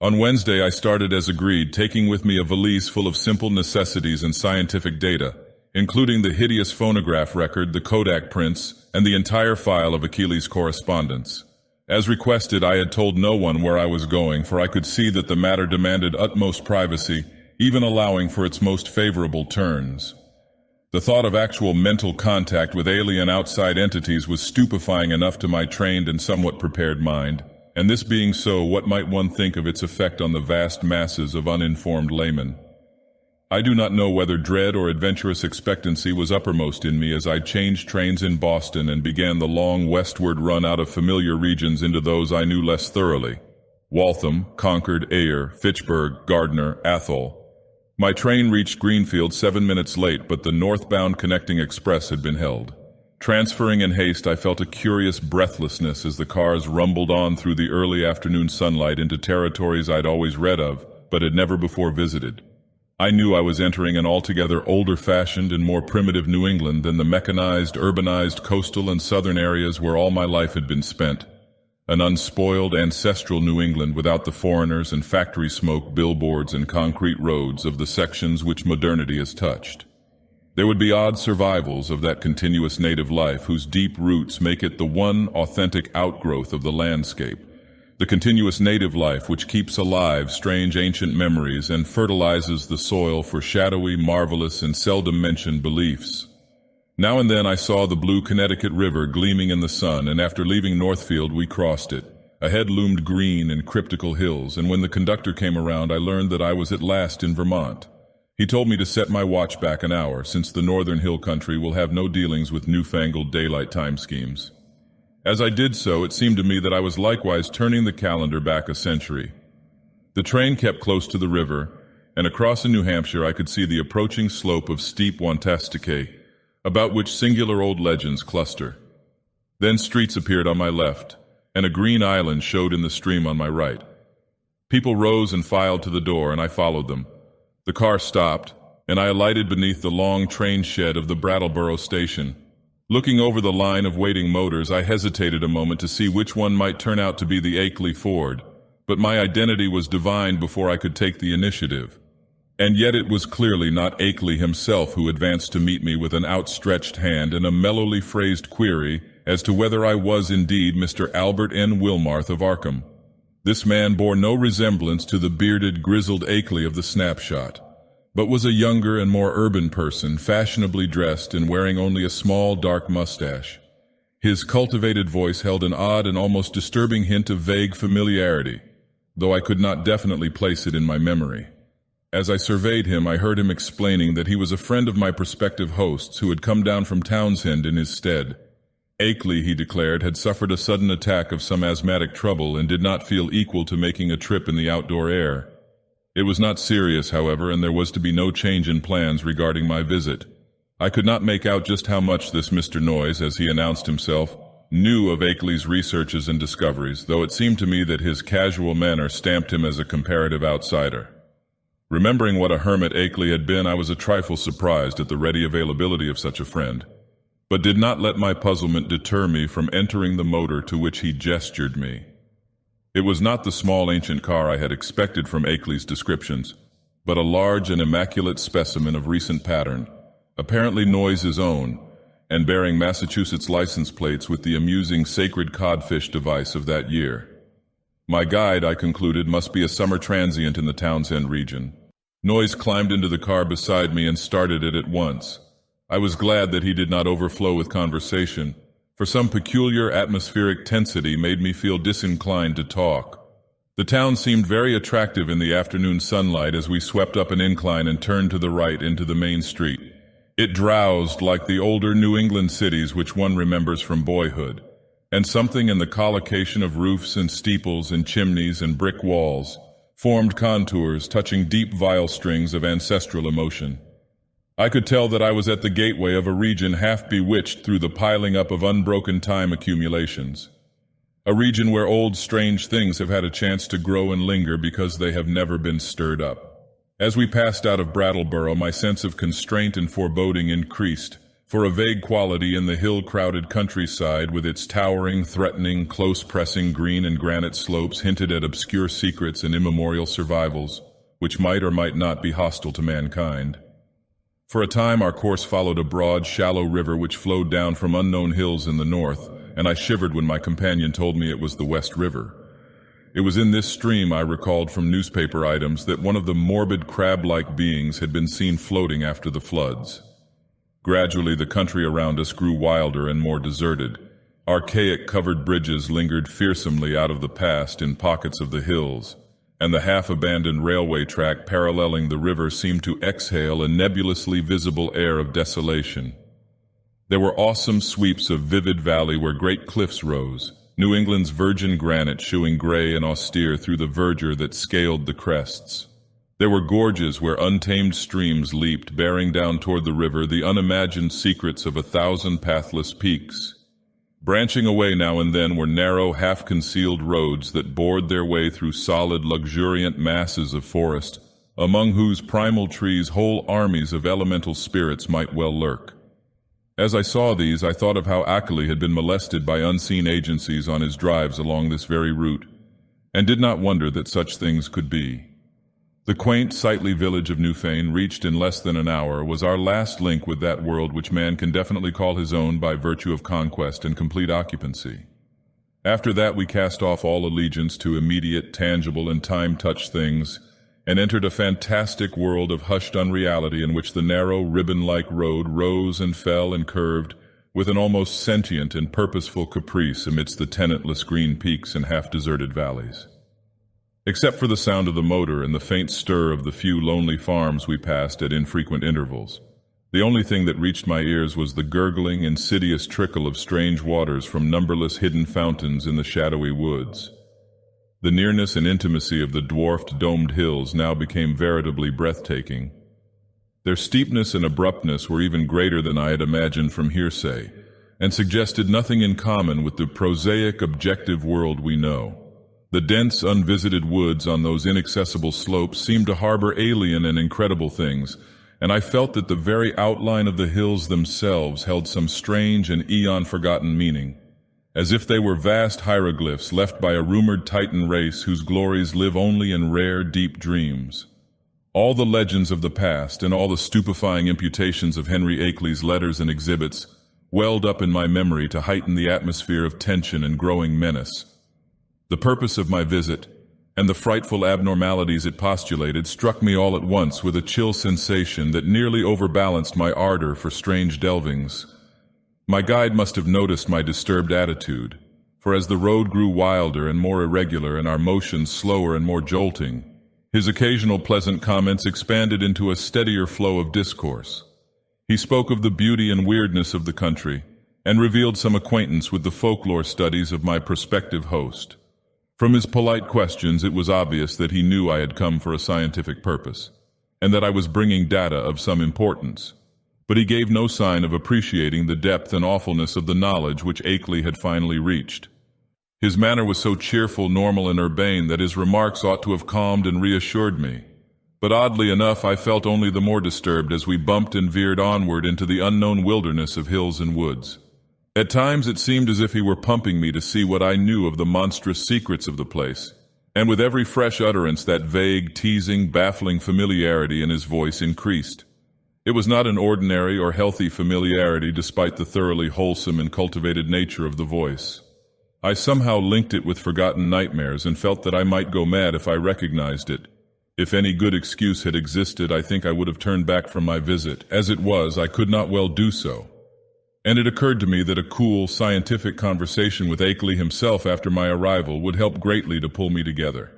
On Wednesday, I started as agreed, taking with me a valise full of simple necessities and scientific data, including the hideous phonograph record, the Kodak prints, and the entire file of Achilles' correspondence. As requested, I had told no one where I was going, for I could see that the matter demanded utmost privacy, even allowing for its most favorable turns. The thought of actual mental contact with alien outside entities was stupefying enough to my trained and somewhat prepared mind, and this being so, what might one think of its effect on the vast masses of uninformed laymen? I do not know whether dread or adventurous expectancy was uppermost in me as I changed trains in Boston and began the long westward run out of familiar regions into those I knew less thoroughly. Waltham, Concord, Ayr, Fitchburg, Gardner, Athol. My train reached Greenfield 7 minutes late, but the northbound connecting express had been held. Transferring in haste, I felt a curious breathlessness as the cars rumbled on through the early afternoon sunlight into territories I'd always read of, but had never before visited. I knew I was entering an altogether older-fashioned and more primitive New England than the mechanized, urbanized coastal and southern areas where all my life had been spent. An unspoiled, ancestral New England without the foreigners and factory smoke, billboards and concrete roads of the sections which modernity has touched. There would be odd survivals of that continuous native life whose deep roots make it the one authentic outgrowth of the landscape. The continuous native life which keeps alive strange ancient memories and fertilizes the soil for shadowy, marvelous, and seldom mentioned beliefs. Now and then I saw the blue Connecticut River gleaming in the sun, and after leaving Northfield we crossed it. Ahead loomed green and cryptical hills, and when the conductor came around I learned that I was at last in Vermont. He told me to set my watch back an hour, since the northern hill country will have no dealings with newfangled daylight time schemes. As I did so, it seemed to me that I was likewise turning the calendar back a century. The train kept close to the river, and across in New Hampshire I could see the approaching slope of steep Wantasticke, about which singular old legends cluster. Then streets appeared on my left, and a green island showed in the stream on my right. People rose and filed to the door, and I followed them. The car stopped, and I alighted beneath the long train shed of the Brattleboro station. Looking over the line of waiting motors, I hesitated a moment to see which one might turn out to be the Akeley Ford, but my identity was divined before I could take the initiative. And yet it was clearly not Akeley himself who advanced to meet me with an outstretched hand and a mellowly phrased query as to whether I was indeed Mr. Albert N. Wilmarth of Arkham. This man bore no resemblance to the bearded, grizzled Akeley of the snapshot, but was a younger and more urban person, fashionably dressed and wearing only a small, dark mustache. His cultivated voice held an odd and almost disturbing hint of vague familiarity, though I could not definitely place it in my memory. As I surveyed him, I heard him explaining that he was a friend of my prospective hosts who had come down from Townsend in his stead. Akeley, he declared, had suffered a sudden attack of some asthmatic trouble and did not feel equal to making a trip in the outdoor air. It was not serious, however, and there was to be no change in plans regarding my visit. I could not make out just how much this Mr. Noyes, as he announced himself, knew of Akeley's researches and discoveries, though it seemed to me that his casual manner stamped him as a comparative outsider. Remembering what a hermit Akeley had been, I was a trifle surprised at the ready availability of such a friend, but did not let my puzzlement deter me from entering the motor to which he gestured me. It was not the small ancient car I had expected from Akeley's descriptions, but a large and immaculate specimen of recent pattern, apparently Noyes' own, and bearing Massachusetts license plates with the amusing sacred codfish device of that year. My guide, I concluded, must be a summer transient in the Townsend region. Noyes climbed into the car beside me and started it at once. I was glad that he did not overflow with conversation, for some peculiar atmospheric tensity made me feel disinclined to talk. The town seemed very attractive in the afternoon sunlight as we swept up an incline and turned to the right into the main street. It drowsed like the older New England cities which one remembers from boyhood, and something in the collocation of roofs and steeples and chimneys and brick walls formed contours touching deep viol strings of ancestral emotion. I could tell that I was at the gateway of a region half bewitched through the piling up of unbroken time accumulations. A region where old strange things have had a chance to grow and linger because they have never been stirred up. As we passed out of Brattleboro, my sense of constraint and foreboding increased, for a vague quality in the hill-crowded countryside with its towering, threatening, close-pressing green and granite slopes hinted at obscure secrets and immemorial survivals, which might or might not be hostile to mankind. For a time our course followed a broad, shallow river which flowed down from unknown hills in the north, and I shivered when my companion told me it was the West River. It was in this stream, I recalled from newspaper items, that one of the morbid crab-like beings had been seen floating after the floods. Gradually the country around us grew wilder and more deserted. Archaic covered bridges lingered fearsomely out of the past in pockets of the hills, and the half-abandoned railway track paralleling the river seemed to exhale a nebulously visible air of desolation. There were awesome sweeps of vivid valley where great cliffs rose, New England's virgin granite shewing gray and austere through the verdure that scaled the crests. There were gorges where untamed streams leaped, bearing down toward the river the unimagined secrets of 1,000 pathless peaks. Branching away now and then were narrow, half-concealed roads that bored their way through solid, luxuriant masses of forest, among whose primal trees whole armies of elemental spirits might well lurk. As I saw these, I thought of how Alaylex had been molested by unseen agencies on his drives along this very route, and did not wonder that such things could be. The quaint, sightly village of Newfane, reached in less than an hour, was our last link with that world which man can definitely call his own by virtue of conquest and complete occupancy. After that we cast off all allegiance to immediate, tangible, and time-touched things, and entered a fantastic world of hushed unreality in which the narrow, ribbon-like road rose and fell and curved with an almost sentient and purposeful caprice amidst the tenantless green peaks and half-deserted valleys. Except for the sound of the motor and the faint stir of the few lonely farms we passed at infrequent intervals, the only thing that reached my ears was the gurgling, insidious trickle of strange waters from numberless hidden fountains in the shadowy woods. The nearness and intimacy of the dwarfed, domed hills now became veritably breathtaking. Their steepness and abruptness were even greater than I had imagined from hearsay, and suggested nothing in common with the prosaic, objective world we know. The dense, unvisited woods on those inaccessible slopes seemed to harbor alien and incredible things, and I felt that the very outline of the hills themselves held some strange and eon-forgotten meaning, as if they were vast hieroglyphs left by a rumored Titan race whose glories live only in rare, deep dreams. All the legends of the past and all the stupefying imputations of Henry Akeley's letters and exhibits welled up in my memory to heighten the atmosphere of tension and growing menace. The purpose of my visit, and the frightful abnormalities it postulated, struck me all at once with a chill sensation that nearly overbalanced my ardor for strange delvings. My guide must have noticed my disturbed attitude, for as the road grew wilder and more irregular and our motions slower and more jolting, his occasional pleasant comments expanded into a steadier flow of discourse. He spoke of the beauty and weirdness of the country, and revealed some acquaintance with the folklore studies of my prospective host. From his polite questions, it was obvious that he knew I had come for a scientific purpose, and that I was bringing data of some importance. But he gave no sign of appreciating the depth and awfulness of the knowledge which Akeley had finally reached. His manner was so cheerful, normal, and urbane that his remarks ought to have calmed and reassured me. But oddly enough, I felt only the more disturbed as we bumped and veered onward into the unknown wilderness of hills and woods. At times it seemed as if he were pumping me to see what I knew of the monstrous secrets of the place, and with every fresh utterance that vague, teasing, baffling familiarity in his voice increased. It was not an ordinary or healthy familiarity despite the thoroughly wholesome and cultivated nature of the voice. I somehow linked it with forgotten nightmares and felt that I might go mad if I recognized it. If any good excuse had existed, I think I would have turned back from my visit. As it was, I could not well do so. And it occurred to me that a cool, scientific conversation with Akeley himself after my arrival would help greatly to pull me together.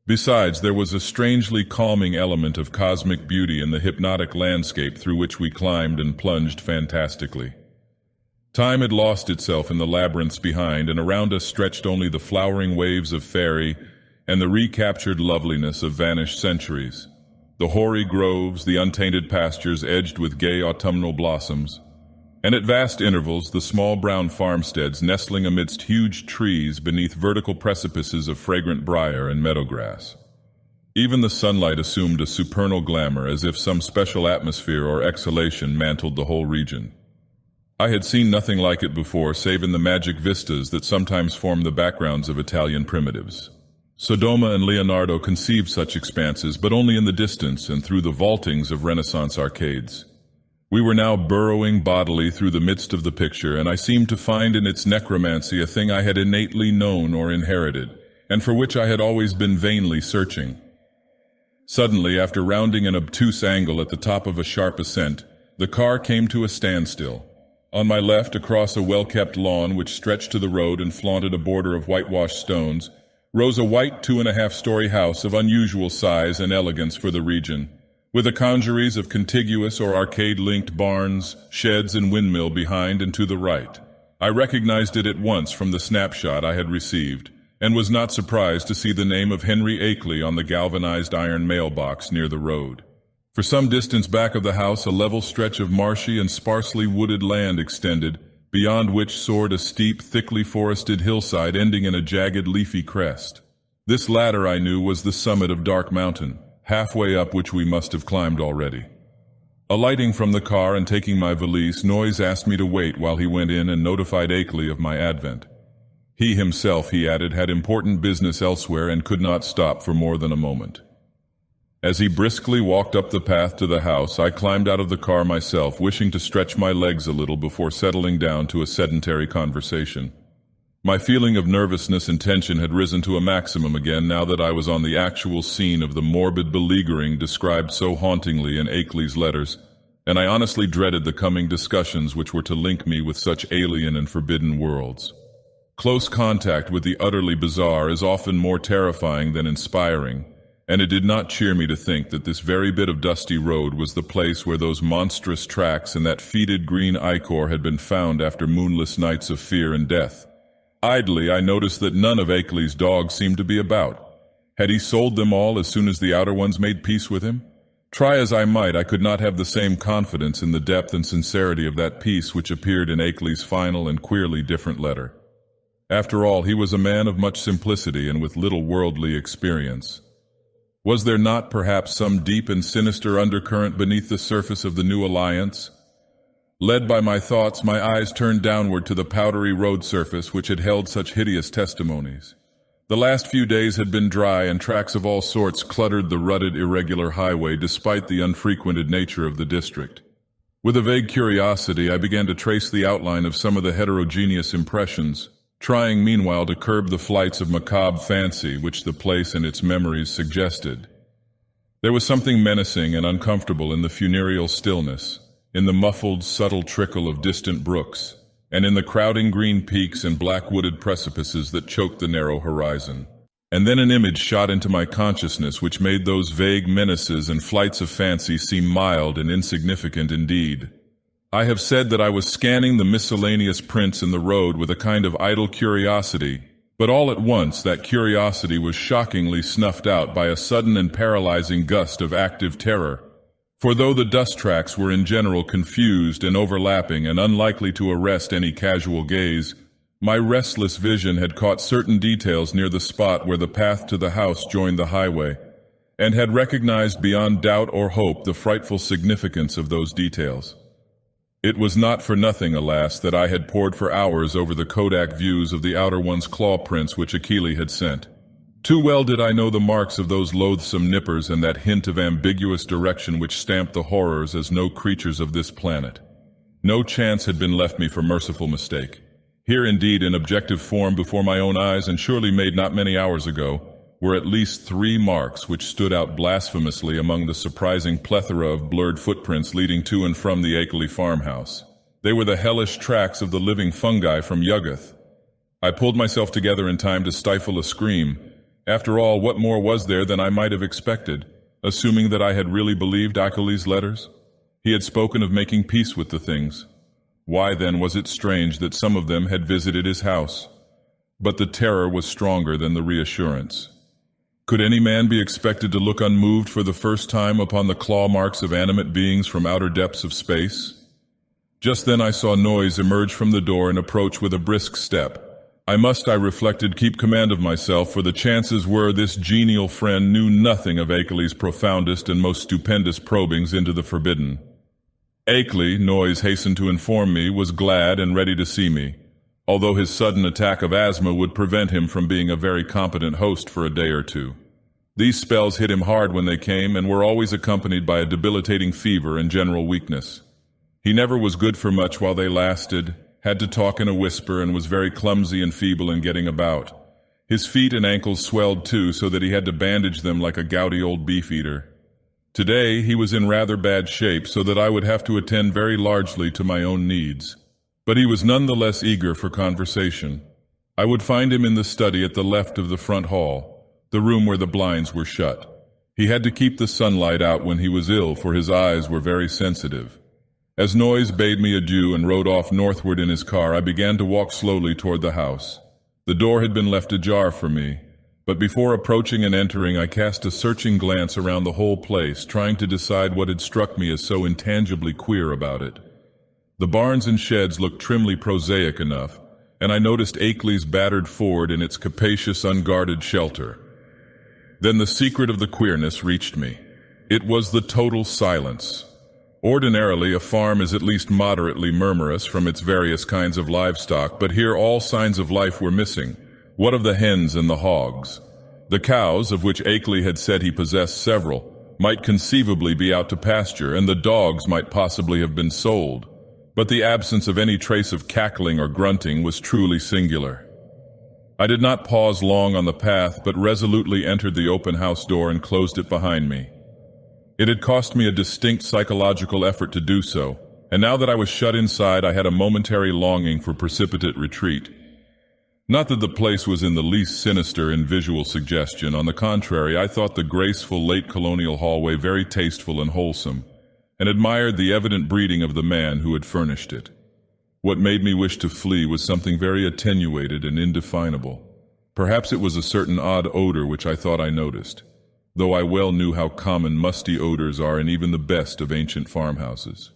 Besides, there was a strangely calming element of cosmic beauty in the hypnotic landscape through which we climbed and plunged fantastically. Time had lost itself in the labyrinths behind, and around us stretched only the flowering waves of fairy and the recaptured loveliness of vanished centuries. The hoary groves, the untainted pastures edged with gay autumnal blossoms, and at vast intervals the small brown farmsteads nestling amidst huge trees beneath vertical precipices of fragrant briar and meadowgrass. Even the sunlight assumed a supernal glamour, as if some special atmosphere or exhalation mantled the whole region. I had seen nothing like it before, save in the magic vistas that sometimes form the backgrounds of Italian primitives. Sodoma and Leonardo conceived such expanses, but only in the distance and through the vaultings of Renaissance arcades. We were now burrowing bodily through the midst of the picture, and I seemed to find in its necromancy a thing I had innately known or inherited, and for which I had always been vainly searching. Suddenly, after rounding an obtuse angle at the top of a sharp ascent, the car came to a standstill. On my left, across a well-kept lawn which stretched to the road and flaunted a border of whitewashed stones, rose a white 2.5-story house of unusual size and elegance for the region, with a congeries of contiguous or arcade-linked barns, sheds, and windmill behind and to the right. I recognized it at once from the snapshot I had received, and was not surprised to see the name of Henry Akeley on the galvanized iron mailbox near the road. For some distance back of the house, a level stretch of marshy and sparsely wooded land extended, beyond which soared a steep, thickly forested hillside ending in a jagged, leafy crest. This latter, I knew, was the summit of Dark Mountain, halfway up which we must have climbed already. Alighting from the car and taking my valise, Noyes asked me to wait while he went in and notified Akeley of my advent. He himself, he added, had important business elsewhere and could not stop for more than a moment. As he briskly walked up the path to the house, I climbed out of the car myself, wishing to stretch my legs a little before settling down to a sedentary conversation. My feeling of nervousness and tension had risen to a maximum again now that I was on the actual scene of the morbid beleaguering described so hauntingly in Akeley's letters, and I honestly dreaded the coming discussions which were to link me with such alien and forbidden worlds. Close contact with the utterly bizarre is often more terrifying than inspiring, and it did not cheer me to think that this very bit of dusty road was the place where those monstrous tracks and that fetid green ichor had been found after moonless nights of fear and death. Idly, I noticed that none of Akeley's dogs seemed to be about. Had he sold them all as soon as the outer ones made peace with him? Try as I might, I could not have the same confidence in the depth and sincerity of that peace which appeared in Akeley's final and queerly different letter. After all, he was a man of much simplicity and with little worldly experience. Was there not perhaps some deep and sinister undercurrent beneath the surface of the new alliance? Led by my thoughts, my eyes turned downward to the powdery road surface which had held such hideous testimonies. The last few days had been dry, and tracks of all sorts cluttered the rutted, irregular highway despite the unfrequented nature of the district. With a vague curiosity, I began to trace the outline of some of the heterogeneous impressions, trying meanwhile to curb the flights of macabre fancy which the place and its memories suggested. There was something menacing and uncomfortable in the funereal stillness, in the muffled, subtle trickle of distant brooks, and in the crowding green peaks and black wooded precipices that choked the narrow horizon. And then an image shot into my consciousness which made those vague menaces and flights of fancy seem mild and insignificant indeed. I have said that I was scanning the miscellaneous prints in the road with a kind of idle curiosity, but all at once that curiosity was shockingly snuffed out by a sudden and paralyzing gust of active terror. For though the dust tracks were in general confused and overlapping and unlikely to arrest any casual gaze, my restless vision had caught certain details near the spot where the path to the house joined the highway, and had recognized beyond doubt or hope the frightful significance of those details. It was not for nothing, alas, that I had pored for hours over the Kodak views of the outer one's claw prints which Akeley had sent. Too well did I know the marks of those loathsome nippers and that hint of ambiguous direction which stamped the horrors as no creatures of this planet. No chance had been left me for merciful mistake. Here indeed, in objective form before my own eyes, and surely made not many hours ago, were at least 3 marks which stood out blasphemously among the surprising plethora of blurred footprints leading to and from the Akeley farmhouse. They were the hellish tracks of the living fungi from Dagoth. I pulled myself together in time to stifle a scream. After all, what more was there than I might have expected, assuming that I had really believed Akeley's letters? He had spoken of making peace with the things. Why then was it strange that some of them had visited his house? But the terror was stronger than the reassurance. Could any man be expected to look unmoved for the first time upon the claw marks of animate beings from outer depths of space? Just then I saw Noyes emerge from the door and approach with a brisk step. I must, I reflected, keep command of myself, for the chances were this genial friend knew nothing of Akeley's profoundest and most stupendous probings into the forbidden. Akeley, Noise hastened to inform me, was glad and ready to see me, although his sudden attack of asthma would prevent him from being a very competent host for a day or two. These spells hit him hard when they came and were always accompanied by a debilitating fever and general weakness. He never was good for much while they lasted, had to talk in a whisper, and was very clumsy and feeble in getting about. His feet and ankles swelled too, so that he had to bandage them like a gouty old beef-eater. Today he was in rather bad shape, so that I would have to attend very largely to my own needs. But he was none the less eager for conversation. I would find him in the study at the left of the front hall, the room where the blinds were shut. He had to keep the sunlight out when he was ill, for his eyes were very sensitive. As Noise bade me adieu and rode off northward in his car, I began to walk slowly toward the house. The door had been left ajar for me, but before approaching and entering, I cast a searching glance around the whole place, trying to decide what had struck me as so intangibly queer about it. The barns and sheds looked trimly prosaic enough, and I noticed Akeley's battered Ford in its capacious, unguarded shelter. Then the secret of the queerness reached me. It was the total silence. Ordinarily, a farm is at least moderately murmurous from its various kinds of livestock, but here all signs of life were missing. What of the hens and the hogs? The cows, of which Akeley had said he possessed several, might conceivably be out to pasture, and the dogs might possibly have been sold. But the absence of any trace of cackling or grunting was truly singular. I did not pause long on the path, but resolutely entered the open house door and closed it behind me. It had cost me a distinct psychological effort to do so, and now that I was shut inside, I had a momentary longing for precipitate retreat. Not that the place was in the least sinister in visual suggestion. On the contrary, I thought the graceful late colonial hallway very tasteful and wholesome, and admired the evident breeding of the man who had furnished it. What made me wish to flee was something very attenuated and indefinable. Perhaps it was a certain odd odor which I thought I noticed, though I well knew how common musty odors are in even the best of ancient farmhouses.